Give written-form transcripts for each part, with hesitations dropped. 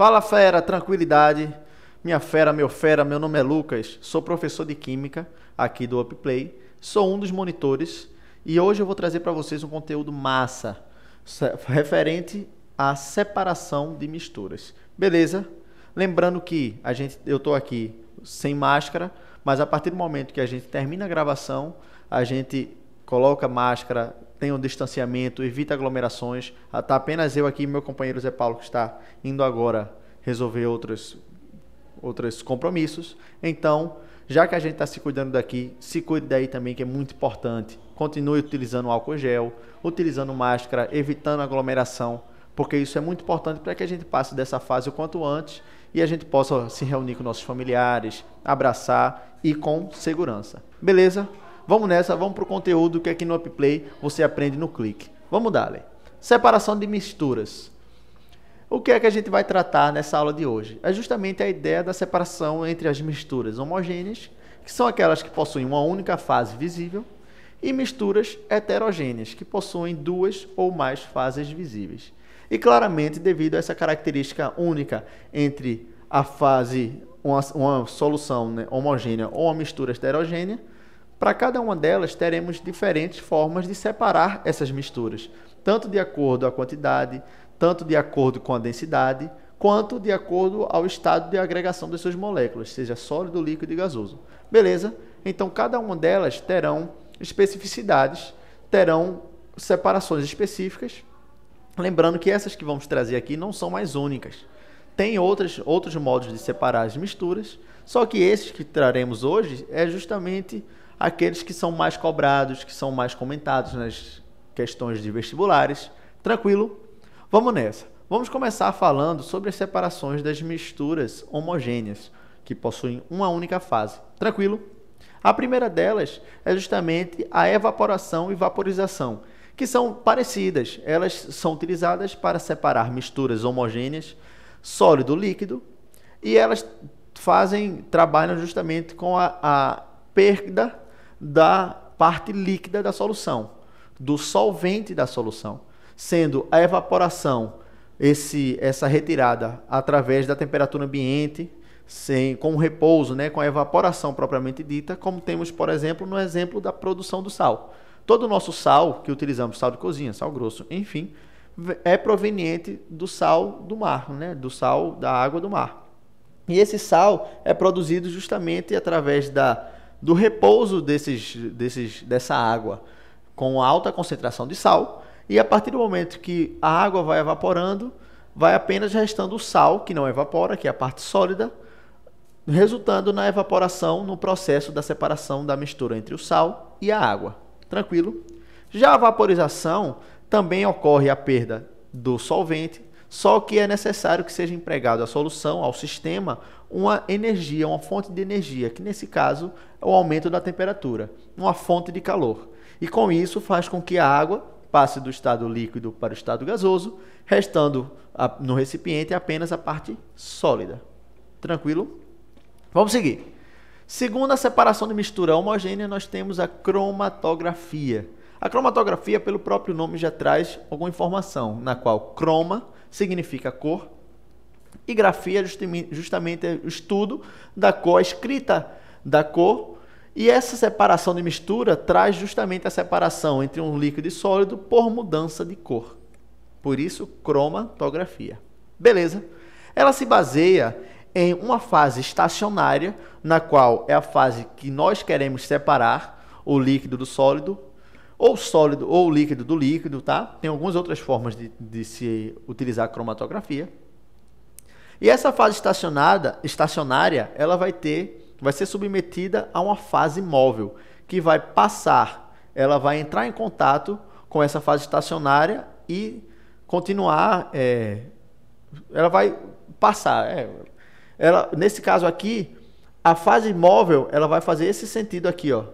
Fala fera, tranquilidade. Minha fera, meu fera, meu nome é Lucas, sou professor de Química aqui do UpPlay, sou um dos monitores e hoje eu vou trazer para vocês um conteúdo massa, referente à separação de misturas. Beleza? Lembrando que eu estou aqui sem máscara, mas a partir do momento que a gente termina a gravação, a gente coloca máscara, tem um distanciamento, evita aglomerações. Está apenas eu aqui e meu companheiro Zé Paulo, que está indo agora resolver outros compromissos. Então, já que a gente está se cuidando daqui, se cuide daí também, que é muito importante. Continue utilizando álcool gel, utilizando máscara, evitando aglomeração, porque isso é muito importante para que a gente passe dessa fase o quanto antes e a gente possa se reunir com nossos familiares, abraçar e com segurança. Beleza? Vamos nessa, vamos para o conteúdo que aqui no UpPlay você aprende no clique. Vamos dar, separação de misturas. O que é que a gente vai tratar nessa aula de hoje? É justamente a ideia da separação entre as misturas homogêneas, que são aquelas que possuem uma única fase visível, e misturas heterogêneas, que possuem duas ou mais fases visíveis. E claramente, devido a essa característica única entre a fase, uma solução homogênea ou uma mistura heterogênea, para cada uma delas teremos diferentes formas de separar essas misturas, tanto de acordo com a quantidade, tanto de acordo com a densidade, quanto de acordo ao estado de agregação das suas moléculas, seja sólido, líquido e gasoso. Beleza? Então, cada uma delas terão especificidades, terão separações específicas. Lembrando que essas que vamos trazer aqui não são mais únicas. Tem outros modos de separar as misturas, só que esses que traremos hoje é justamente aqueles que são mais cobrados, que são mais comentados nas questões de vestibulares. Tranquilo? Vamos nessa. Vamos começar falando sobre as separações das misturas homogêneas, que possuem uma única fase. Tranquilo? A primeira delas é justamente a evaporação e vaporização, que são parecidas. Elas são utilizadas para separar misturas homogêneas, sólido-líquido, e elas trabalham justamente com a perda da parte líquida da solução, do solvente da solução, sendo a evaporação essa retirada através da temperatura ambiente, com repouso, com a evaporação propriamente dita, como temos, por exemplo, no exemplo da produção do sal. Todo o nosso sal que utilizamos, sal de cozinha, sal grosso, enfim, é proveniente do sal do mar, do sal da água do mar. E esse sal é produzido justamente através do repouso dessa água com alta concentração de sal, e a partir do momento que a água vai evaporando, vai apenas restando o sal, que não evapora, que é a parte sólida, resultando na evaporação no processo da separação da mistura entre o sal e a água. Tranquilo? Já a vaporização também ocorre a perda do solvente, só que é necessário que seja empregado à solução, ao sistema, uma energia, uma fonte de energia, que nesse caso é o aumento da temperatura, uma fonte de calor. E com isso faz com que a água passe do estado líquido para o estado gasoso, restando no recipiente apenas a parte sólida. Tranquilo? Vamos seguir. Segundo a separação de mistura homogênea, nós temos a cromatografia. A cromatografia, pelo próprio nome, já traz alguma informação, na qual croma significa cor, e grafia justamente é o estudo da cor, a escrita da cor, e essa separação de mistura traz justamente a separação entre um líquido e sólido por mudança de cor. Por isso, cromatografia. Beleza? Ela se baseia em uma fase estacionária, na qual é a fase que nós queremos separar o líquido do sólido, ou sólido ou líquido do líquido, tá? Tem algumas outras formas de se utilizar a cromatografia. E essa fase estacionária, ela vai ser submetida a uma fase móvel, que vai ela vai entrar em contato com essa fase estacionária e continuar, ela vai passar. Nesse caso aqui, a fase móvel, ela vai fazer esse sentido aqui, ó,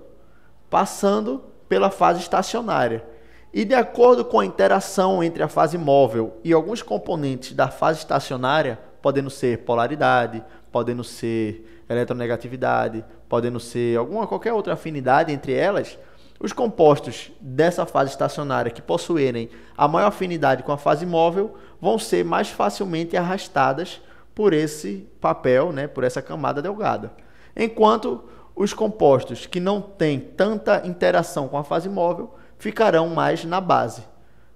passando pela fase estacionária. E de acordo com a interação entre a fase móvel e alguns componentes da fase estacionária, podendo ser polaridade, podendo ser eletronegatividade, podendo ser qualquer outra afinidade entre elas, os compostos dessa fase estacionária que possuírem a maior afinidade com a fase móvel vão ser mais facilmente arrastadas por esse papel, né, por essa camada delgada. Enquanto os compostos que não têm tanta interação com a fase móvel ficarão mais na base.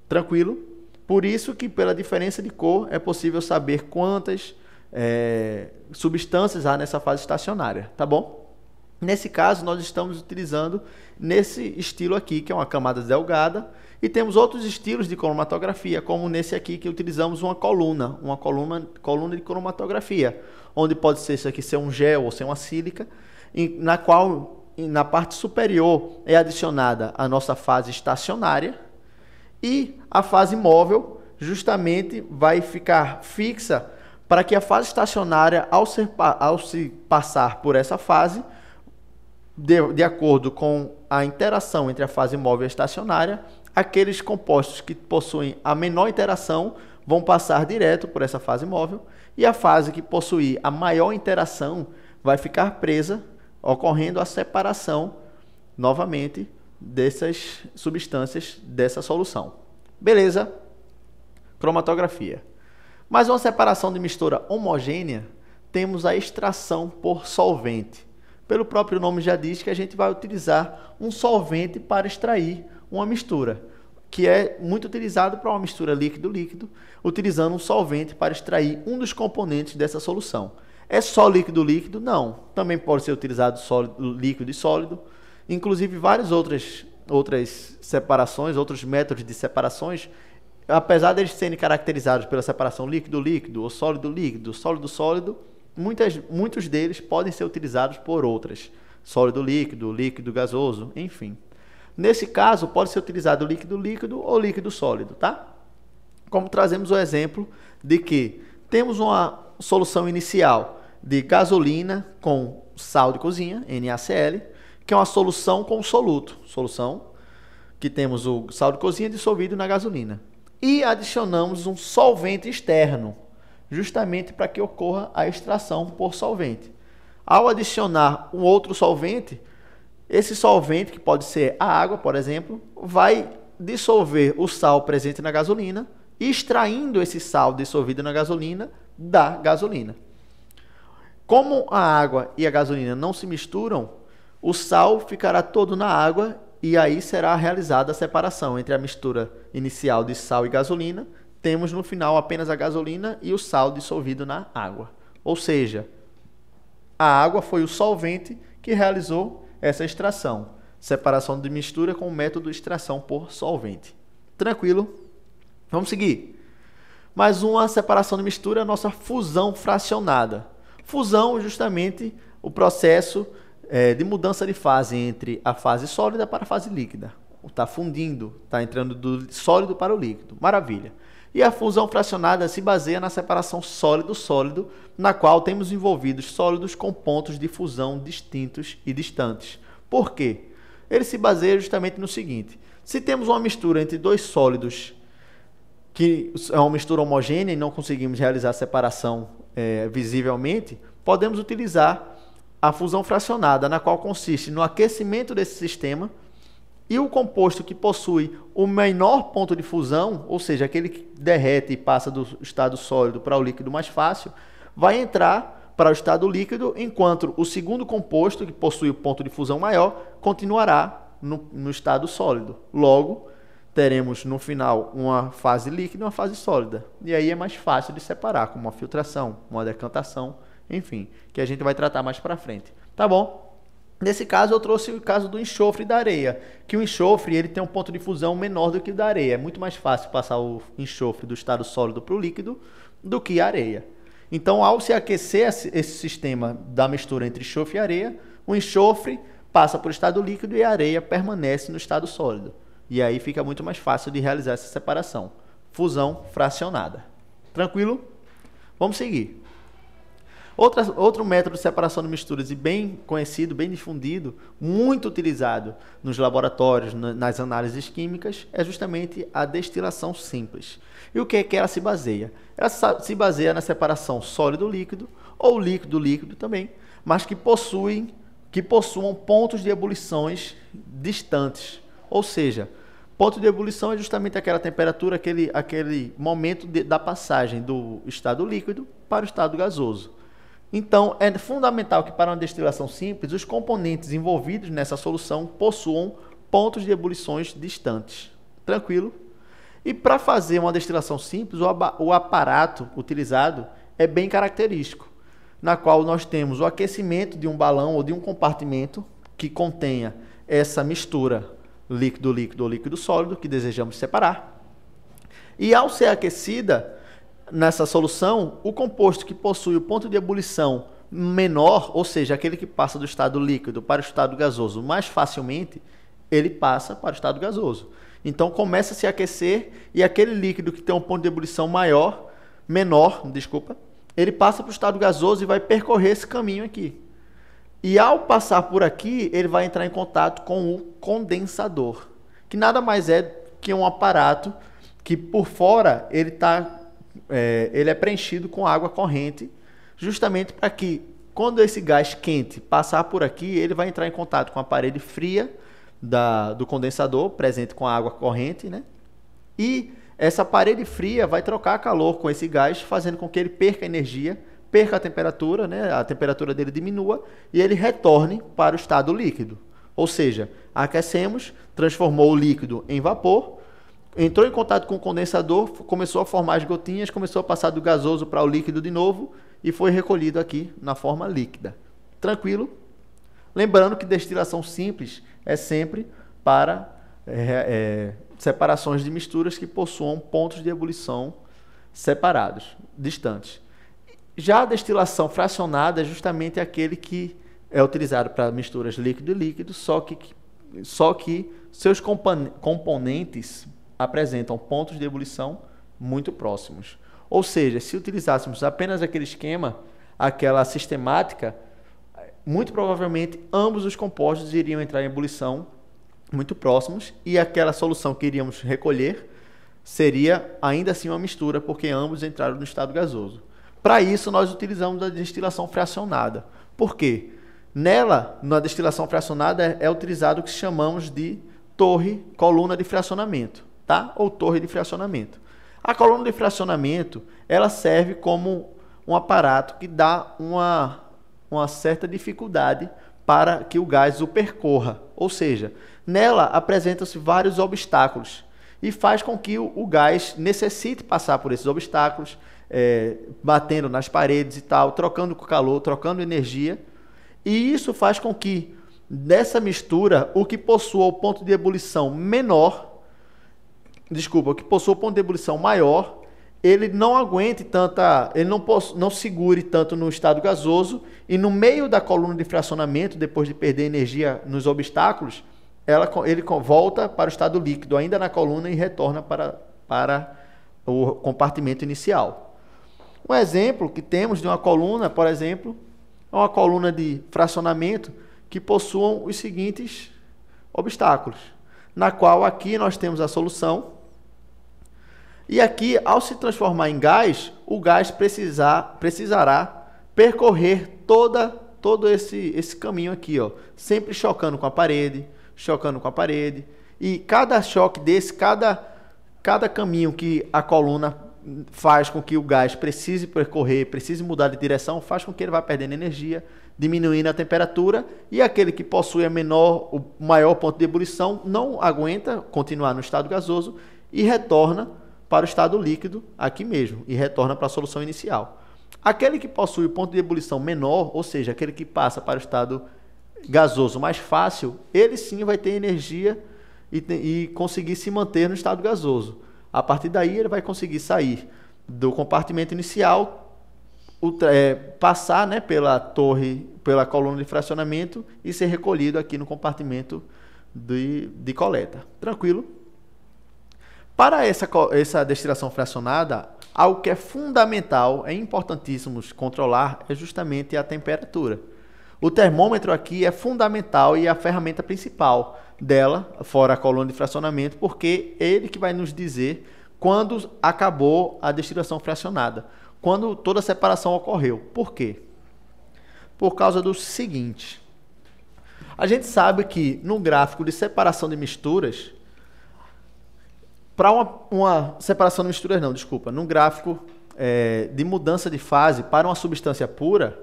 Tranquilo? Por isso que pela diferença de cor é possível saber quantas substâncias há nessa fase estacionária, tá bom? Nesse caso, nós estamos utilizando nesse estilo aqui, que é uma camada delgada, e temos outros estilos de cromatografia, como nesse aqui que utilizamos uma coluna de cromatografia, onde pode ser isso aqui ser um gel ou ser uma sílica, na qual na parte superior é adicionada a nossa fase estacionária e a fase móvel justamente vai ficar fixa para que a fase estacionária, ao se passar por essa fase, de acordo com a interação entre a fase móvel e a estacionária, aqueles compostos que possuem a menor interação vão passar direto por essa fase móvel e a fase que possuir a maior interação vai ficar presa, ocorrendo a separação novamente dessas substâncias dessa solução. Beleza? Cromatografia. Mas uma separação de mistura homogênea, temos a extração por solvente. Pelo próprio nome já diz que a gente vai utilizar um solvente para extrair uma mistura, que é muito utilizado para uma mistura líquido-líquido, utilizando um solvente para extrair um dos componentes dessa solução. É só líquido-líquido? Não. Também pode ser utilizado sólido, líquido e sólido. Inclusive, várias outras separações, outros métodos de separações, apesar de eles serem caracterizados pela separação líquido-líquido ou sólido-líquido, sólido-sólido, muitos deles podem ser utilizados por outras. Sólido-líquido, líquido-gasoso, enfim. Nesse caso, pode ser utilizado líquido-líquido ou líquido-sólido, tá? Como trazemos o exemplo de que temos uma solução inicial de gasolina com sal de cozinha, NaCl, que é uma solução com soluto. Solução que temos o sal de cozinha dissolvido na gasolina. E adicionamos um solvente externo, justamente para que ocorra a extração por solvente. Ao adicionar um outro solvente, esse solvente, que pode ser a água, por exemplo, vai dissolver o sal presente na gasolina, extraindo esse sal dissolvido na gasolina da gasolina. Como a água e a gasolina não se misturam, o sal ficará todo na água e aí será realizada a separação entre a mistura inicial de sal e gasolina. Temos no final apenas a gasolina e o sal dissolvido na água. Ou seja, a água foi o solvente que realizou essa extração. Separação de mistura com o método de extração por solvente. Tranquilo? Vamos seguir. Mais uma separação de mistura, a nossa fusão fracionada. Fusão, justamente, o processo de mudança de fase entre a fase sólida para a fase líquida. Está fundindo, está entrando do sólido para o líquido. Maravilha. E a fusão fracionada se baseia na separação sólido-sólido, na qual temos envolvidos sólidos com pontos de fusão distintos e distantes. Por quê? Ele se baseia justamente no seguinte: se temos uma mistura entre dois sólidos, que é uma mistura homogênea e não conseguimos realizar a separação visivelmente, podemos utilizar a fusão fracionada, na qual consiste no aquecimento desse sistema, e o composto que possui o menor ponto de fusão, ou seja, aquele que derrete e passa do estado sólido para o líquido mais fácil, vai entrar para o estado líquido, enquanto o segundo composto, que possui o ponto de fusão maior, continuará no estado sólido. Logo, teremos no final uma fase líquida e uma fase sólida. E aí é mais fácil de separar, como uma filtração, uma decantação, enfim, que a gente vai tratar mais para frente. Tá bom? Nesse caso, eu trouxe o caso do enxofre e da areia, que o enxofre ele tem um ponto de fusão menor do que o da areia. É muito mais fácil passar o enxofre do estado sólido para o líquido do que a areia. Então, ao se aquecer esse sistema da mistura entre enxofre e areia, o enxofre passa para o estado líquido e a areia permanece no estado sólido. E aí fica muito mais fácil de realizar essa separação. Fusão fracionada. Tranquilo? Vamos seguir. Outro método de separação de misturas e bem conhecido, bem difundido, muito utilizado nos laboratórios, nas análises químicas, é justamente a destilação simples. E o que é que ela se baseia? Ela se baseia na separação sólido-líquido ou líquido-líquido também, mas que possuam pontos de ebulições distantes. Ou seja, Ponto de ebulição é justamente aquela temperatura, aquele momento da passagem do estado líquido para o estado gasoso. Então, é fundamental que para uma destilação simples, os componentes envolvidos nessa solução possuam pontos de ebulições distantes. Tranquilo? E para fazer uma destilação simples, o aparato utilizado é bem característico, na qual nós temos o aquecimento de um balão ou de um compartimento que contenha essa mistura líquido-líquido ou líquido-sólido que desejamos separar. E ao ser aquecida nessa solução, o composto que possui o ponto de ebulição menor, ou seja, aquele que passa do estado líquido para o estado gasoso mais facilmente, ele passa para o estado gasoso. Então começa a se aquecer e aquele líquido que tem um ponto de ebulição menor, ele passa para o estado gasoso e vai percorrer esse caminho aqui. E ao passar por aqui, ele vai entrar em contato com o condensador, que nada mais é que um aparato que por fora ele é preenchido com água corrente, justamente para que quando esse gás quente passar por aqui, ele vai entrar em contato com a parede fria do condensador, presente com a água corrente, né? E essa parede fria vai trocar calor com esse gás, fazendo com que ele perca energia, perca a temperatura, né? A temperatura dele diminua e ele retorne para o estado líquido. Ou seja, aquecemos, transformou o líquido em vapor, entrou em contato com o condensador, começou a formar as gotinhas, começou a passar do gasoso para o líquido de novo e foi recolhido aqui na forma líquida. Tranquilo? Lembrando que destilação simples é sempre para separações de misturas que possuam pontos de ebulição separados, distantes. Já a destilação fracionada é justamente aquele que é utilizado para misturas líquido e líquido, só que seus componentes apresentam pontos de ebulição muito próximos. Ou seja, se utilizássemos apenas aquele esquema, aquela sistemática, muito provavelmente ambos os compostos iriam entrar em ebulição muito próximos e aquela solução que iríamos recolher seria ainda assim uma mistura, porque ambos entraram no estado gasoso. Para isso, nós utilizamos a destilação fracionada. Por quê? Nela, na destilação fracionada, é utilizado o que chamamos de coluna de fracionamento, tá? Ou torre de fracionamento. A coluna de fracionamento, ela serve como um aparato que dá uma certa dificuldade para que o gás o percorra. Ou seja, nela apresentam-se vários obstáculos e faz com que o gás necessite passar por esses obstáculos, batendo nas paredes e tal, trocando calor, trocando energia, e isso faz com que dessa mistura o que possua o ponto de ebulição maior, ele não aguente ele não segure tanto no estado gasoso e no meio da coluna de fracionamento, depois de perder energia nos obstáculos, ele volta para o estado líquido ainda na coluna e retorna para o compartimento inicial. Um exemplo que temos de uma coluna, por exemplo, é uma coluna de fracionamento que possuam os seguintes obstáculos, na qual aqui nós temos a solução, e aqui, ao se transformar em gás, o gás precisará percorrer todo esse caminho aqui, ó, sempre chocando com a parede, e cada choque desse, cada caminho que a coluna faz com que o gás precise percorrer, precise mudar de direção, faz com que ele vá perdendo energia, diminuindo a temperatura, e aquele que possui o maior ponto de ebulição não aguenta continuar no estado gasoso e retorna para o estado líquido aqui mesmo, e retorna para a solução inicial. Aquele que possui o ponto de ebulição menor, ou seja, aquele que passa para o estado gasoso mais fácil, ele sim vai ter energia e conseguir se manter no estado gasoso. A partir daí ele vai conseguir sair do compartimento inicial, passar, né, pela coluna de fracionamento e ser recolhido aqui no compartimento de coleta. Tranquilo? Para essa destilação fracionada, algo que é fundamental, é importantíssimo controlar, é justamente a temperatura. O termômetro aqui é fundamental e é a ferramenta principal dela, fora a coluna de fracionamento, porque é ele que vai nos dizer quando acabou a destilação fracionada, quando toda a separação ocorreu. Por quê? Por causa do seguinte: a gente sabe que no gráfico de separação de misturas, Para uma separação de misturas, não, desculpa. Num gráfico de mudança de fase para uma substância pura,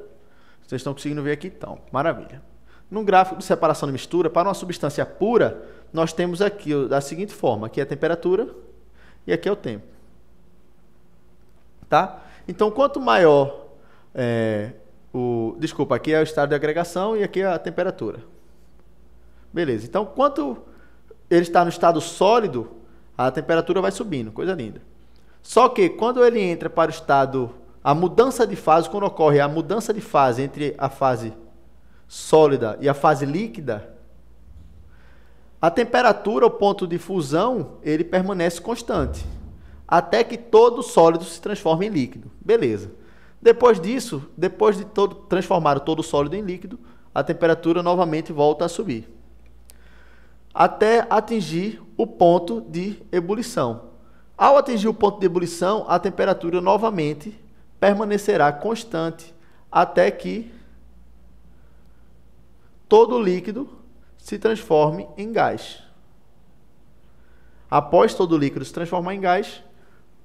vocês estão conseguindo ver aqui? Então, maravilha. Num gráfico de separação de mistura, para uma substância pura, nós temos aqui da seguinte forma. Aqui é a temperatura e aqui é o tempo. Tá? Então, quanto maior desculpa, aqui é o estado de agregação e aqui é a temperatura. Beleza. Então, quanto ele está no estado sólido, a temperatura vai subindo, coisa linda. Só que quando ele entra para o estado, a mudança de fase, quando ocorre a mudança de fase entre a fase sólida e a fase líquida, a temperatura, o ponto de fusão, ele permanece constante, até que todo sólido se transforme em líquido. Beleza. Depois disso, depois de transformar todo sólido em líquido, a temperatura novamente volta a subir, até atingir o ponto de ebulição. Ao atingir o ponto de ebulição, a temperatura novamente permanecerá constante até que todo líquido se transforme em gás. Após todo líquido se transformar em gás,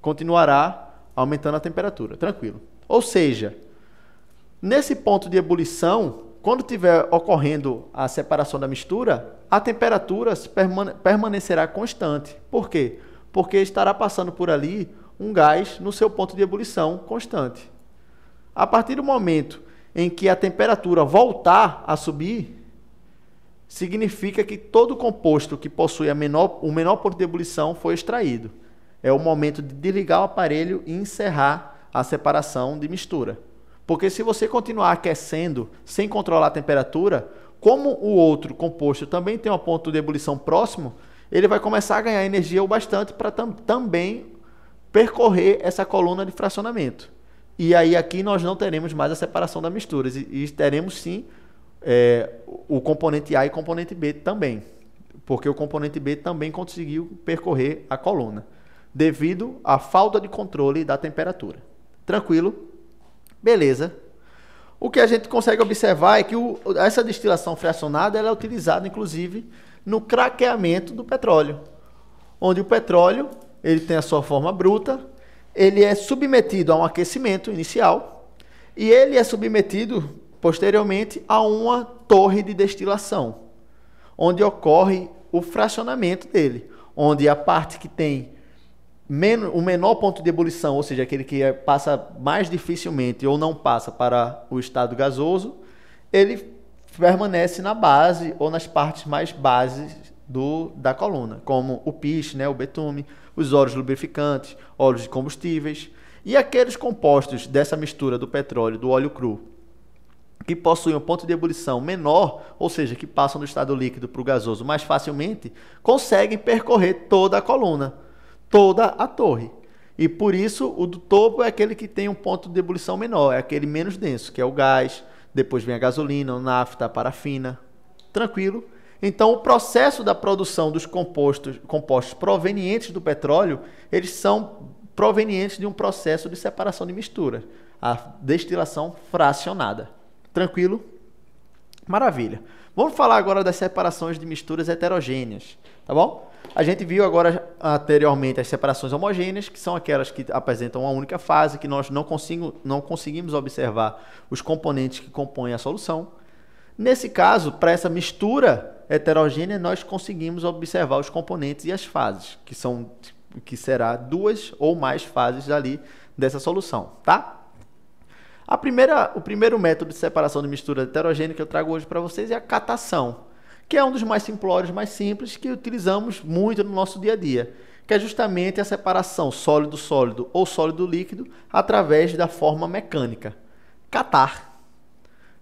continuará aumentando a temperatura, tranquilo. Ou seja, nesse ponto de ebulição, quando estiver ocorrendo a separação da mistura, a temperatura permanecerá constante. Por quê? Porque estará passando por ali um gás no seu ponto de ebulição constante. A partir do momento em que a temperatura voltar a subir, significa que todo composto que possui o menor ponto de ebulição foi extraído. É o momento de desligar o aparelho e encerrar a separação de mistura. Porque se você continuar aquecendo sem controlar a temperatura, como o outro composto também tem um ponto de ebulição próximo, ele vai começar a ganhar energia o bastante para também percorrer essa coluna de fracionamento. E aí aqui nós não teremos mais a separação das misturas e teremos sim o componente A e componente B também, porque o componente B também conseguiu percorrer a coluna, devido à falta de controle da temperatura. Tranquilo? Beleza. O que a gente consegue observar é que essa destilação fracionada ela é utilizada, inclusive, no craqueamento do petróleo, onde o petróleo ele tem a sua forma bruta, ele é submetido a um aquecimento inicial e ele é submetido posteriormente a uma torre de destilação, onde ocorre o fracionamento dele, onde a parte que tem o menor ponto de ebulição, ou seja, aquele que passa mais dificilmente ou não passa para o estado gasoso, ele permanece na base ou nas partes mais bases da coluna, como o piche, o betume, os óleos lubrificantes, óleos de combustíveis e aqueles compostos dessa mistura do petróleo, do óleo cru, que possuem um ponto de ebulição menor, ou seja, que passam do estado líquido para o gasoso mais facilmente, conseguem percorrer toda a coluna, toda a torre. E por isso o do topo é aquele que tem um ponto de ebulição menor, é aquele menos denso, que é o gás, depois vem a gasolina, a nafta, a parafina. Tranquilo? Então o processo da produção dos compostos provenientes do petróleo, eles são provenientes de um processo de separação de mistura, a destilação fracionada. Tranquilo? Maravilha. Vamos falar agora das separações de misturas heterogêneas, tá bom? A gente viu agora anteriormente as separações homogêneas, que são aquelas que apresentam uma única fase, que nós não conseguimos observar os componentes que compõem a solução. Nesse caso, para essa mistura heterogênea, nós conseguimos observar os componentes e as fases, que será duas ou mais fases ali dessa solução, tá? O primeiro método de separação de mistura heterogênea que eu trago hoje para vocês é a catação, que é um dos mais simplórios, mais simples, que utilizamos muito no nosso dia a dia, que é justamente a separação sólido-sólido ou sólido-líquido através da forma mecânica. Catar.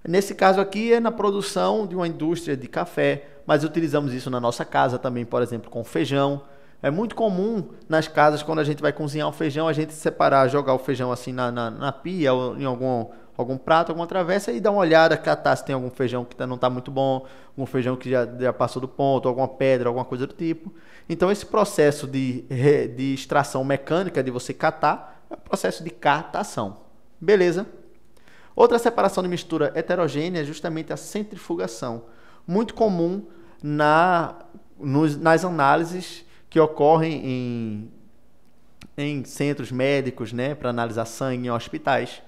Nesse caso aqui é na produção de uma indústria de café, mas utilizamos isso na nossa casa também, por exemplo, com feijão. É muito comum nas casas, quando a gente vai cozinhar o feijão, a gente separar, jogar o feijão assim na pia ou em algum prato, alguma travessa e dar uma olhada, catar se tem algum feijão que não está muito bom, algum feijão que já passou do ponto, alguma pedra, alguma coisa do tipo. Então esse processo de extração mecânica, de você catar, é o processo de catação. Beleza? Outra separação de mistura heterogênea é justamente a centrifugação, muito comum nas análises que ocorrem em centros médicos, né, para analisar sangue em hospitais,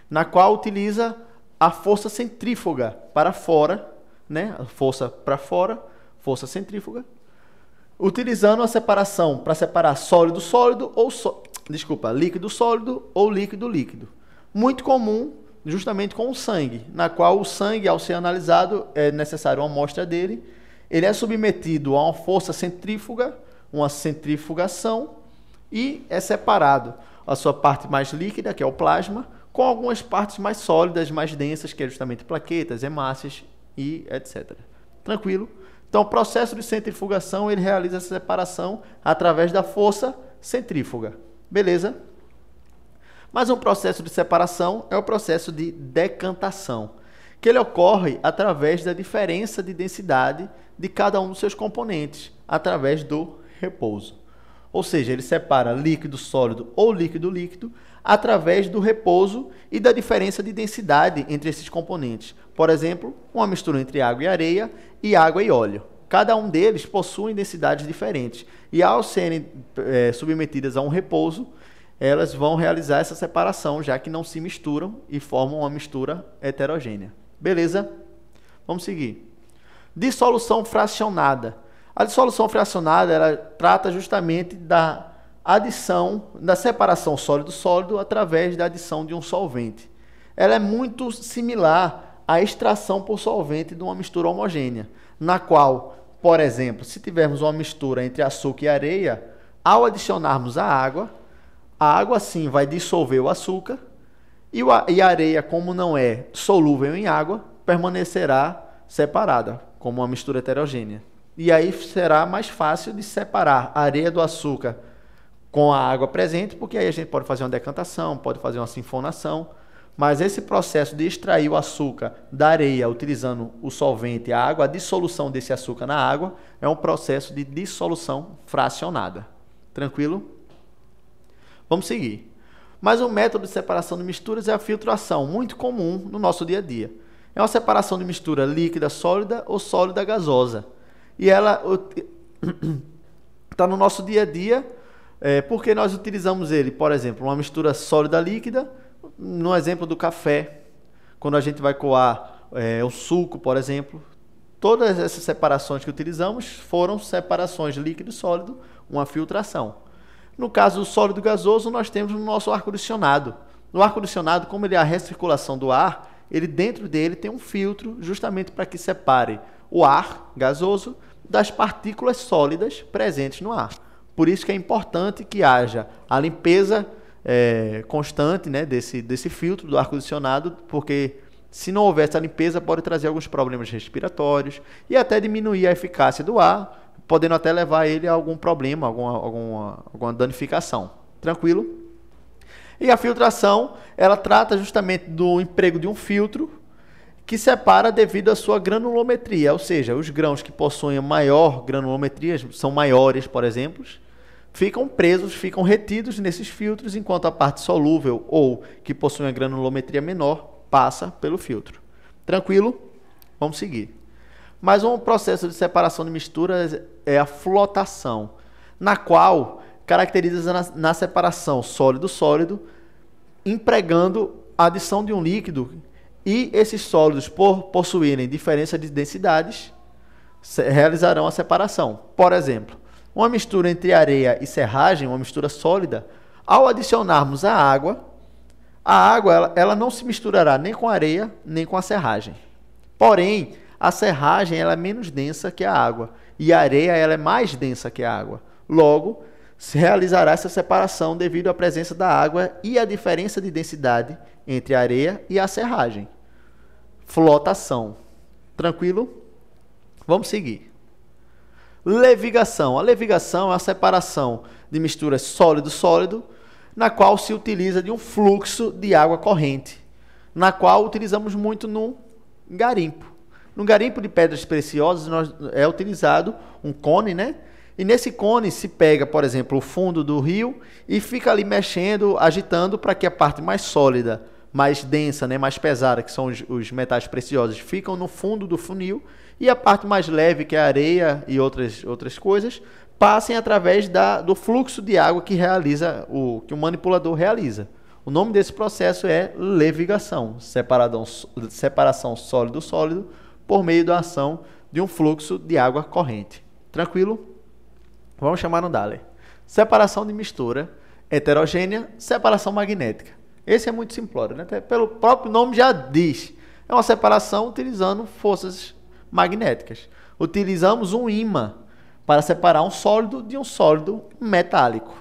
na qual utiliza a força centrífuga para fora, né, força para fora, força centrífuga, utilizando a separação para separar sólido-sólido ou líquido-sólido ou líquido-líquido. Muito comum justamente com o sangue, na qual o sangue, ao ser analisado, é necessário uma amostra dele, ele é submetido a uma força centrífuga, uma centrifugação, e é separado a sua parte mais líquida, que é o plasma, com algumas partes mais sólidas, mais densas, que é justamente plaquetas, hemácias e etc. Tranquilo? Então, o processo de centrifugação, ele realiza essa separação através da força centrífuga. Beleza? Mas um processo de separação é o processo de decantação, que ele ocorre através da diferença de densidade de cada um dos seus componentes, através do repouso. Ou seja, ele separa líquido sólido ou líquido líquido através do repouso e da diferença de densidade entre esses componentes. Por exemplo, uma mistura entre água e água e óleo. Cada um deles possui densidades diferentes e, ao serem submetidas a um repouso, elas vão realizar essa separação, já que não se misturam e formam uma mistura heterogênea. Beleza? Vamos seguir. Dissolução fracionada. A dissolução fracionada, ela trata justamente da adição, da separação sólido-sólido através da adição de um solvente. Ela é muito similar à extração por solvente de uma mistura homogênea, na qual, por exemplo, se tivermos uma mistura entre açúcar e areia, ao adicionarmos a água sim vai dissolver o açúcar e a areia, como não é solúvel em água, permanecerá separada, como uma mistura heterogênea. E aí será mais fácil de separar a areia do açúcar com a água presente, porque aí a gente pode fazer uma decantação, pode fazer uma sinfonação, mas esse processo de extrair o açúcar da areia utilizando o solvente, a água, a dissolução desse açúcar na água, é um processo de dissolução fracionada. Tranquilo? Vamos seguir. Mas um método de separação de misturas é a filtração, muito comum no nosso dia a dia. É uma separação de mistura líquida sólida ou sólida gasosa. E ela está no nosso dia a dia, porque nós utilizamos ele, por exemplo, uma mistura sólida líquida, no exemplo do café, quando a gente vai coar o suco, por exemplo. Todas essas separações que utilizamos foram separações líquido-sólido, uma filtração. No caso do sólido gasoso, nós temos o nosso ar-condicionado. No ar-condicionado, como ele é a recirculação do ar, ele dentro dele tem um filtro justamente para que separe o ar gasoso das partículas sólidas presentes no ar. Por isso que é importante que haja a limpeza constante, né, desse filtro do ar-condicionado, porque se não houver essa limpeza pode trazer alguns problemas respiratórios e até diminuir a eficácia do ar, podendo até levar ele a algum problema, alguma danificação. Tranquilo? E a filtração, ela trata justamente do emprego de um filtro que separa devido à sua granulometria, ou seja, os grãos que possuem maior granulometria, são maiores, por exemplo, ficam presos, ficam retidos nesses filtros, enquanto a parte solúvel ou que possui uma granulometria menor passa pelo filtro. Tranquilo? Vamos seguir. Mas um processo de separação de misturas é a flotação, na qual caracteriza na separação sólido-sólido, empregando a adição de um líquido e esses sólidos, por possuírem diferença de densidades, realizarão a separação. Por exemplo, uma mistura entre areia e serragem, uma mistura sólida, ao adicionarmos a água ela não se misturará nem com a areia, nem com a serragem. Porém, a serragem ela é menos densa que a água e a areia ela é mais densa que a água. Logo, se realizará essa separação devido à presença da água e à diferença de densidade entre a areia e a serragem. Flotação. Tranquilo? Vamos seguir. Levigação. A levigação é a separação de misturas sólido-sólido, na qual se utiliza de um fluxo de água corrente, na qual utilizamos muito no garimpo. No garimpo de pedras preciosas é utilizado um cone, né? E nesse cone se pega, por exemplo, o fundo do rio e fica ali mexendo, agitando para que a parte mais sólida mais densa, né, mais pesada, que são os metais preciosos, ficam no fundo do funil, e a parte mais leve, que é a areia e outras coisas, passem através do fluxo de água que que o manipulador realiza. O nome desse processo é levigação, separação sólido-sólido por meio da ação de um fluxo de água corrente. Tranquilo? Vamos chamar no Dale. Separação de mistura heterogênea, separação magnética. Esse é muito simplório, né? Até pelo próprio nome já diz. É uma separação utilizando forças magnéticas. Utilizamos um ímã para separar um sólido de um sólido metálico.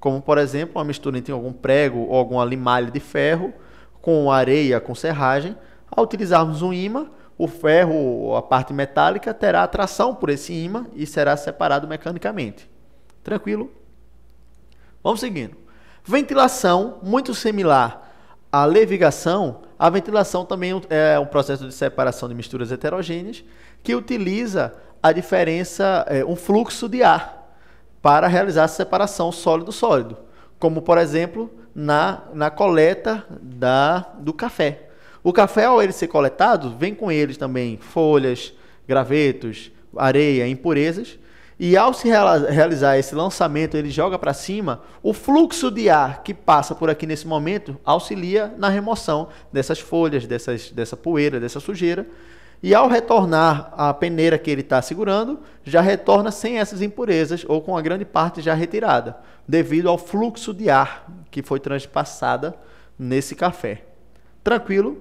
Como, por exemplo, uma mistura entre algum prego ou alguma limalha de ferro com areia, com serragem. Ao utilizarmos um ímã, o ferro, a parte metálica, terá atração por esse ímã e será separado mecanicamente. Tranquilo? Vamos seguindo. Ventilação, muito similar à levigação. A ventilação também é um processo de separação de misturas heterogêneas que utiliza a diferença, um fluxo de ar para realizar a separação sólido-sólido. Como, por exemplo, na coleta do café. O café, ao ele ser coletado, vem com eles também folhas, gravetos, areia, impurezas. E ao se realizar esse lançamento, ele joga para cima, o fluxo de ar que passa por aqui nesse momento auxilia na remoção dessas folhas, dessa poeira, dessa sujeira. E ao retornar a peneira que ele está segurando, já retorna sem essas impurezas ou com a grande parte já retirada, devido ao fluxo de ar que foi transpassada nesse café. Tranquilo?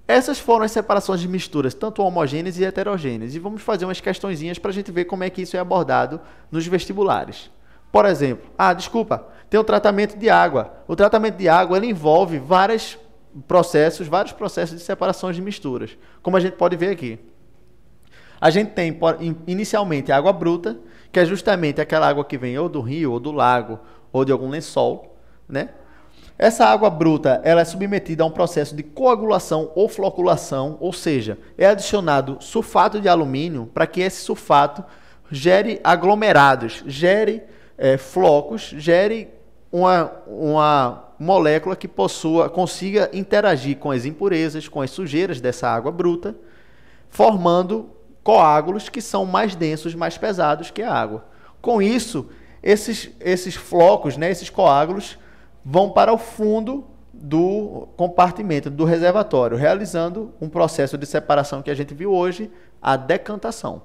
Essas foram as separações de misturas, tanto homogêneas e heterogêneas. E vamos fazer umas questõezinhas para a gente ver como é que isso é abordado nos vestibulares. Por exemplo, tem o tratamento de água. O tratamento de água ele envolve vários processos de separação de misturas. Como a gente pode ver aqui. A gente tem, inicialmente, a água bruta, que é justamente aquela água que vem ou do rio, ou do lago, ou de algum lençol, né? Essa água bruta ela é submetida a um processo de coagulação ou floculação, ou seja, é adicionado sulfato de alumínio para que esse sulfato gere aglomerados, gere flocos, gere uma molécula que consiga interagir com as impurezas, com as sujeiras dessa água bruta, formando coágulos que são mais densos, mais pesados que a água. Com isso, esses flocos, né, esses coágulos, vão para o fundo do compartimento, do reservatório, realizando um processo de separação que a gente viu hoje, a decantação.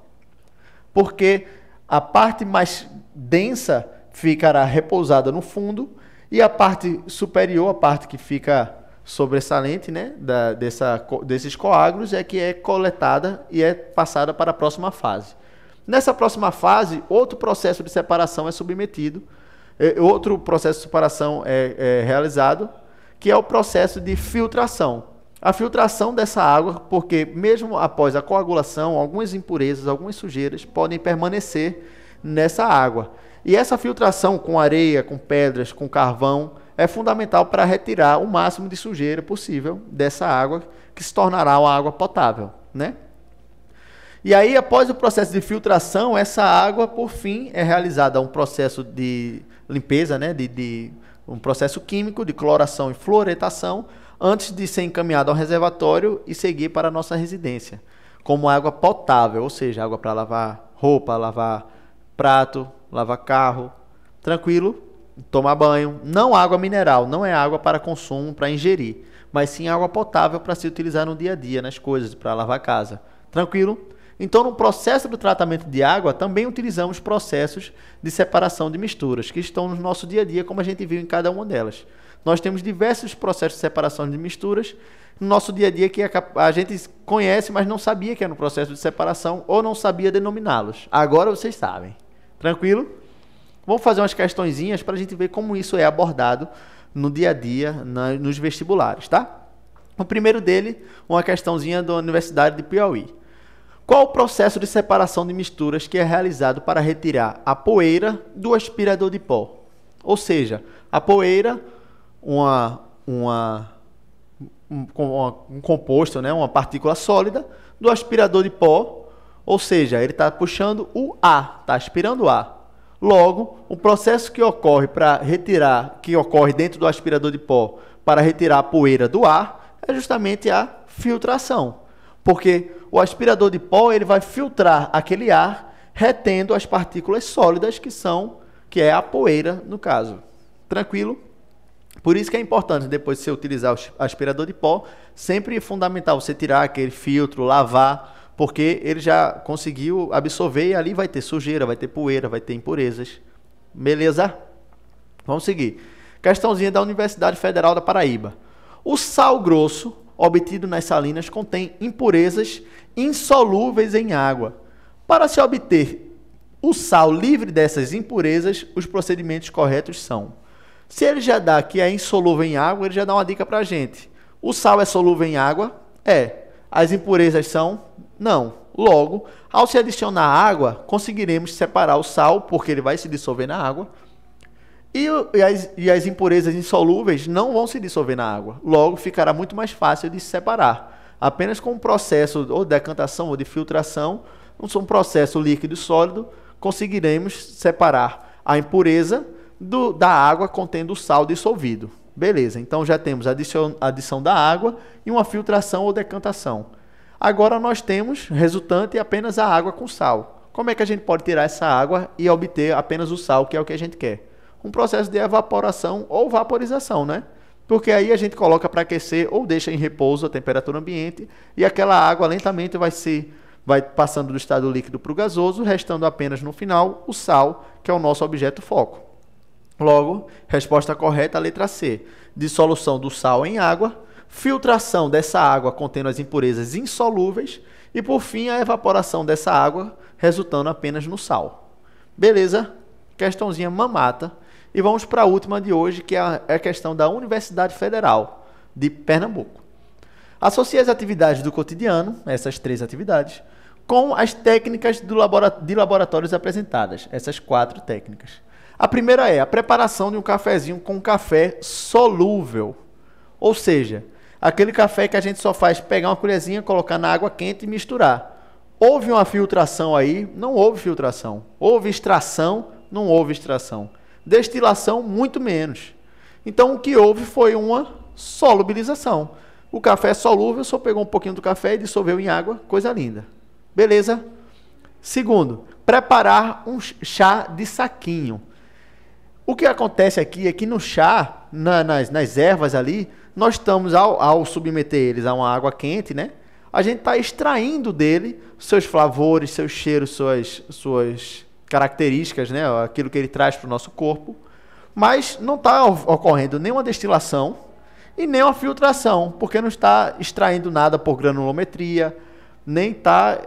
Porque a parte mais densa ficará repousada no fundo e a parte superior, a parte que fica sobressalente, né, desses coágulos, é que é coletada e é passada para a próxima fase. Nessa próxima fase, outro processo de separação é submetido, outro processo de separação é realizado, que é o processo de filtração. A filtração dessa água, porque mesmo após a coagulação, algumas impurezas, algumas sujeiras podem permanecer nessa água. E essa filtração com areia, com pedras, com carvão, é fundamental para retirar o máximo de sujeira possível dessa água, que se tornará uma água potável, né? E aí, após o processo de filtração, essa água, por fim, é realizada um processo de limpeza, né, um processo químico de cloração e fluoretação, antes de ser encaminhado ao reservatório e seguir para a nossa residência, como água potável, ou seja, água para lavar roupa, lavar prato, lavar carro, tranquilo, tomar banho. Não água mineral, não é água para consumo, para ingerir, mas sim água potável para se utilizar no dia a dia, nas coisas, para lavar a casa. Tranquilo? Então, no processo do tratamento de água, também utilizamos processos de separação de misturas, que estão no nosso dia a dia, como a gente viu em cada uma delas. Nós temos diversos processos de separação de misturas no nosso dia a dia que a gente conhece, mas não sabia que era um processo de separação ou não sabia denominá-los. Agora vocês sabem. Tranquilo? Vamos fazer umas questõezinhas para a gente ver como isso é abordado no dia a dia, nos vestibulares, tá? O primeiro dele, uma questãozinha da Universidade de Piauí. Qual o processo de separação de misturas que é realizado para retirar a poeira do aspirador de pó? Ou seja, a poeira, um composto, né, uma partícula sólida, do aspirador de pó, ou seja, ele está puxando o ar, está aspirando o ar. Logo, o processo que ocorre para retirar, que ocorre dentro do aspirador de pó, para retirar a poeira do ar é justamente a filtração. Porque o aspirador de pó ele vai filtrar aquele ar, retendo as partículas sólidas que é a poeira no caso. Tranquilo? Por isso que é importante, depois de você utilizar o aspirador de pó, sempre é fundamental você tirar aquele filtro, lavar, porque ele já conseguiu absorver e ali vai ter sujeira, vai ter poeira, vai ter impurezas. Beleza? Vamos seguir. Questãozinha da Universidade Federal da Paraíba. O sal grosso obtido nas salinas contém impurezas insolúveis em água. Para se obter o sal livre dessas impurezas, os procedimentos corretos são: se ele já dá que é insolúvel em água, ele já dá uma dica para a gente. O sal é solúvel em água? É. As impurezas são? Não. Logo, ao se adicionar água, conseguiremos separar o sal, porque ele vai se dissolver na água, e as impurezas insolúveis não vão se dissolver na água. Logo, ficará muito mais fácil de se separar. Apenas com um processo ou de decantação ou de filtração, um processo líquido e sólido, conseguiremos separar a impureza da água contendo o sal dissolvido. Beleza, então já temos a adição da água e uma filtração ou decantação. Agora nós temos resultante apenas a água com sal. Como é que a gente pode tirar essa água e obter apenas o sal, que é o que a gente quer? Um processo de evaporação ou vaporização, né? Porque aí a gente coloca para aquecer ou deixa em repouso a temperatura ambiente e aquela água lentamente vai passando do estado líquido para o gasoso, restando apenas no final o sal, que é o nosso objeto foco. Logo, resposta correta, a letra C. Dissolução do sal em água, filtração dessa água contendo as impurezas insolúveis e, por fim, a evaporação dessa água, resultando apenas no sal. Beleza? Questãozinha mamata. E vamos para a última de hoje, que é a questão da Universidade Federal de Pernambuco. Associe as atividades do cotidiano, essas 3 atividades, com as técnicas de laboratórios apresentadas, essas 4 técnicas. A primeira é a preparação de um cafezinho com café solúvel. Ou seja, aquele café que a gente só faz pegar uma colherzinha, colocar na água quente e misturar. Houve uma filtração aí? Não houve filtração. Houve extração? Não houve extração. Destilação? Muito menos. Então, o que houve foi uma solubilização. O café é solúvel, só pegou um pouquinho do café e dissolveu em água. Coisa linda. Beleza? Segundo, preparar um chá de saquinho. O que acontece aqui é que no chá, nas ervas ali, nós estamos, ao submeter eles a uma água quente, né? A gente está extraindo dele seus flavores, seus cheiros, suas características, né? Aquilo que ele traz para o nosso corpo. Mas não está ocorrendo nenhuma destilação e nem uma filtração, porque não está extraindo nada por granulometria, nem está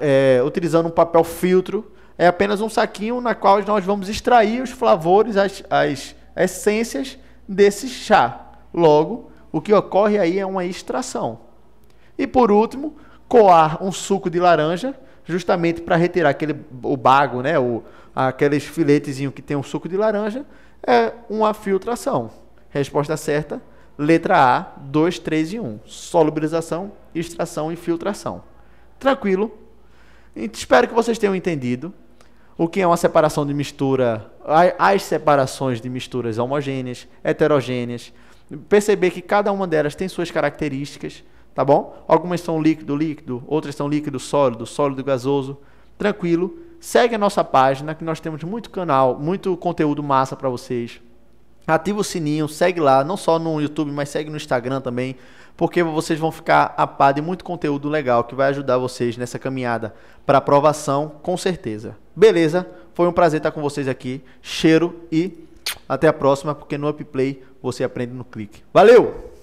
utilizando um papel filtro. É apenas um saquinho na qual nós vamos extrair os flavores, as essências desse chá. Logo, o que ocorre aí é uma extração. E por último, coar um suco de laranja, justamente para retirar o bago, né? Aqueles filetezinhos que tem um suco de laranja, é uma filtração. Resposta certa, letra A, 2, 3 e 1. Solubilização, extração e filtração. Tranquilo? Espero que vocês tenham entendido o que é uma separação de mistura, as separações de misturas homogêneas, heterogêneas. Perceber que cada uma delas tem suas características, tá bom? Algumas são líquido, outras são líquido, sólido, gasoso. Tranquilo? Segue a nossa página, que nós temos muito conteúdo massa para vocês. Ativa o sininho, segue lá, não só no YouTube, mas segue no Instagram também, porque vocês vão ficar a par de muito conteúdo legal que vai ajudar vocês nessa caminhada para aprovação, com certeza. Beleza? Foi um prazer estar com vocês aqui. Cheiro e até a próxima, porque no UpPlay você aprende no clique. Valeu!